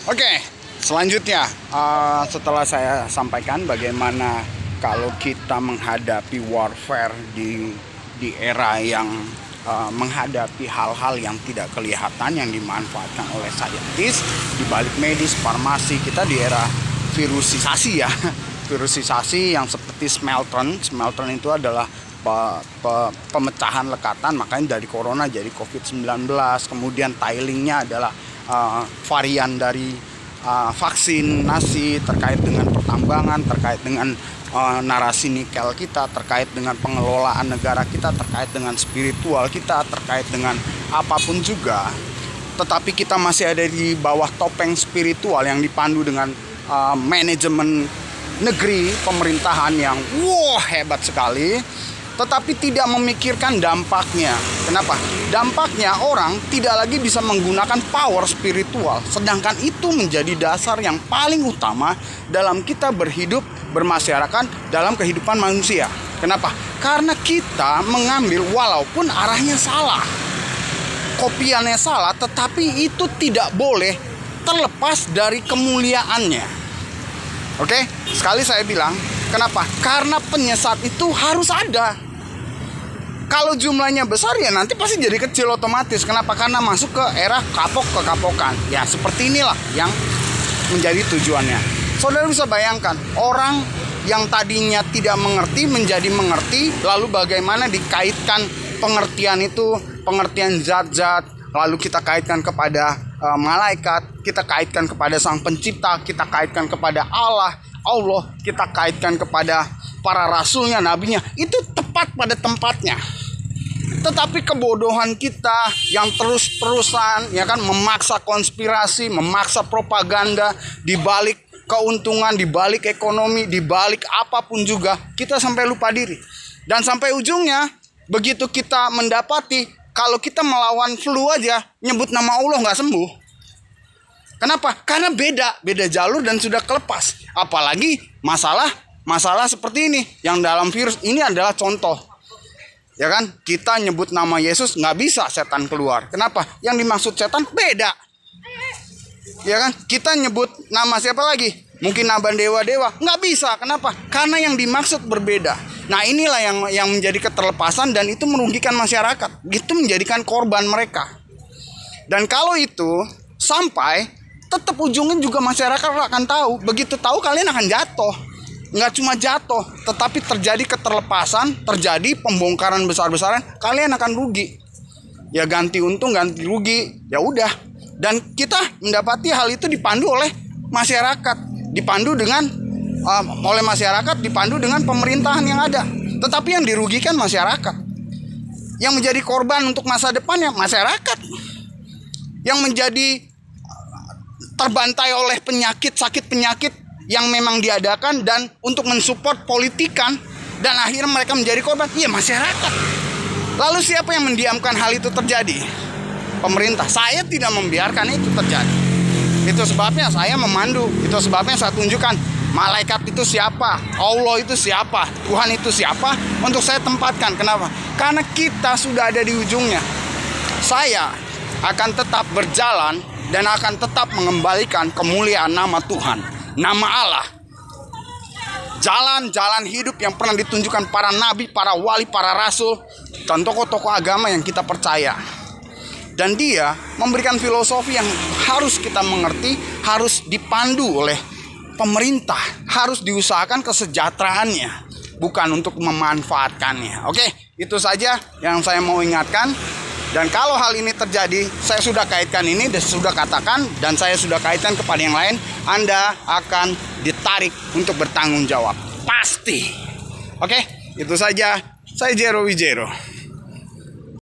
Oke, selanjutnya setelah saya sampaikan bagaimana kalau kita menghadapi warfare di era yang menghadapi hal-hal yang tidak kelihatan yang dimanfaatkan oleh saintis di balik medis, farmasi, kita di era virusisasi ya. Virusisasi yang seperti smeltron itu adalah pemecahan lekatan, makanya dari corona jadi COVID-19. Kemudian tilingnya adalah varian dari vaksinasi terkait dengan pertambangan, terkait dengan narasi nikel kita, terkait dengan pengelolaan negara kita, terkait dengan spiritual kita, terkait dengan apapun juga. Tetapi kita masih ada di bawah topeng spiritual yang dipandu dengan manajemen negeri, pemerintahan yang hebat sekali, tetapi tidak memikirkan dampaknya. Kenapa? Dampaknya orang tidak lagi bisa menggunakan power spiritual, sedangkan itu menjadi dasar yang paling utama dalam kita berhidup, bermasyarakat, dalam kehidupan manusia. Kenapa? Karena kita mengambil walaupun arahnya salah, kopiannya salah, tetapi itu tidak boleh terlepas dari kemuliaannya. Oke? Sekali saya bilang, kenapa? Karena penyesat itu harus ada. Kalau jumlahnya besar ya nanti pasti jadi kecil otomatis. Kenapa? Karena masuk ke era kekapokan. Ya seperti inilah yang menjadi tujuannya. Saudara bisa bayangkan, orang yang tadinya tidak mengerti menjadi mengerti. Lalu bagaimana dikaitkan pengertian itu, pengertian zat-zat. Lalu kita kaitkan kepada malaikat, kita kaitkan kepada Sang Pencipta, kita kaitkan kepada Allah, kita kaitkan kepada para rasulnya, nabinya. Itu tepat pada tempatnya. Tetapi kebodohan kita yang terus-terusan ya kan memaksa konspirasi, memaksa propaganda di balik keuntungan, di balik ekonomi, di balik apapun juga, kita sampai lupa diri. Dan sampai ujungnya begitu kita mendapati kalau kita melawan flu aja nyebut nama Allah nggak sembuh. Kenapa? Karena beda jalur dan sudah kelepas. Apalagi masalah seperti ini yang dalam virus ini adalah contoh. Ya kan? Kita nyebut nama Yesus nggak bisa setan keluar. Kenapa? Yang dimaksud setan beda. Ya kan? Kita nyebut nama siapa lagi? Mungkin nama dewa-dewa nggak bisa. Kenapa? Karena yang dimaksud berbeda. Nah inilah yang menjadi keterlepasan dan itu merugikan masyarakat. Itu menjadikan korban mereka. Dan kalau itu sampai tetap ujungnya juga masyarakat akan tahu. Begitu tahu kalian akan jatuh. Nggak cuma jatuh, tetapi terjadi keterlepasan, terjadi pembongkaran besar-besaran, kalian akan rugi. Ya ganti untung, ganti rugi, ya udah. Dan kita mendapati hal itu dipandu oleh masyarakat, dipandu dengan pemerintahan yang ada. Tetapi yang dirugikan masyarakat. Yang menjadi korban untuk masa depannya masyarakat. Yang menjadi terbantai oleh sakit penyakit yang memang diadakan dan untuk mensupport politikan dan akhirnya mereka menjadi korban, iya masyarakat. Lalu siapa yang mendiamkan hal itu terjadi? Pemerintah. Saya tidak membiarkan itu terjadi. Itu sebabnya saya memandu, itu sebabnya saya tunjukkan malaikat itu siapa, Allah itu siapa, Tuhan itu siapa, untuk saya tempatkan. Kenapa? Karena kita sudah ada di ujungnya. Saya akan tetap berjalan dan akan tetap mengembalikan kemuliaan nama Tuhan, nama Allah. Jalan-jalan hidup yang pernah ditunjukkan para nabi, para wali, para rasul, dan tokoh-tokoh agama yang kita percaya. Dan dia memberikan filosofi yang harus kita mengerti, harus dipandu oleh pemerintah, harus diusahakan kesejahteraannya, bukan untuk memanfaatkannya. Oke, itu saja yang saya mau ingatkan. Dan kalau hal ini terjadi, saya sudah kaitkan ini, dan sudah katakan, dan saya sudah kaitkan kepada yang lain, Anda akan ditarik untuk bertanggung jawab. Pasti. Oke, itu saja. Saya Jero Wijero.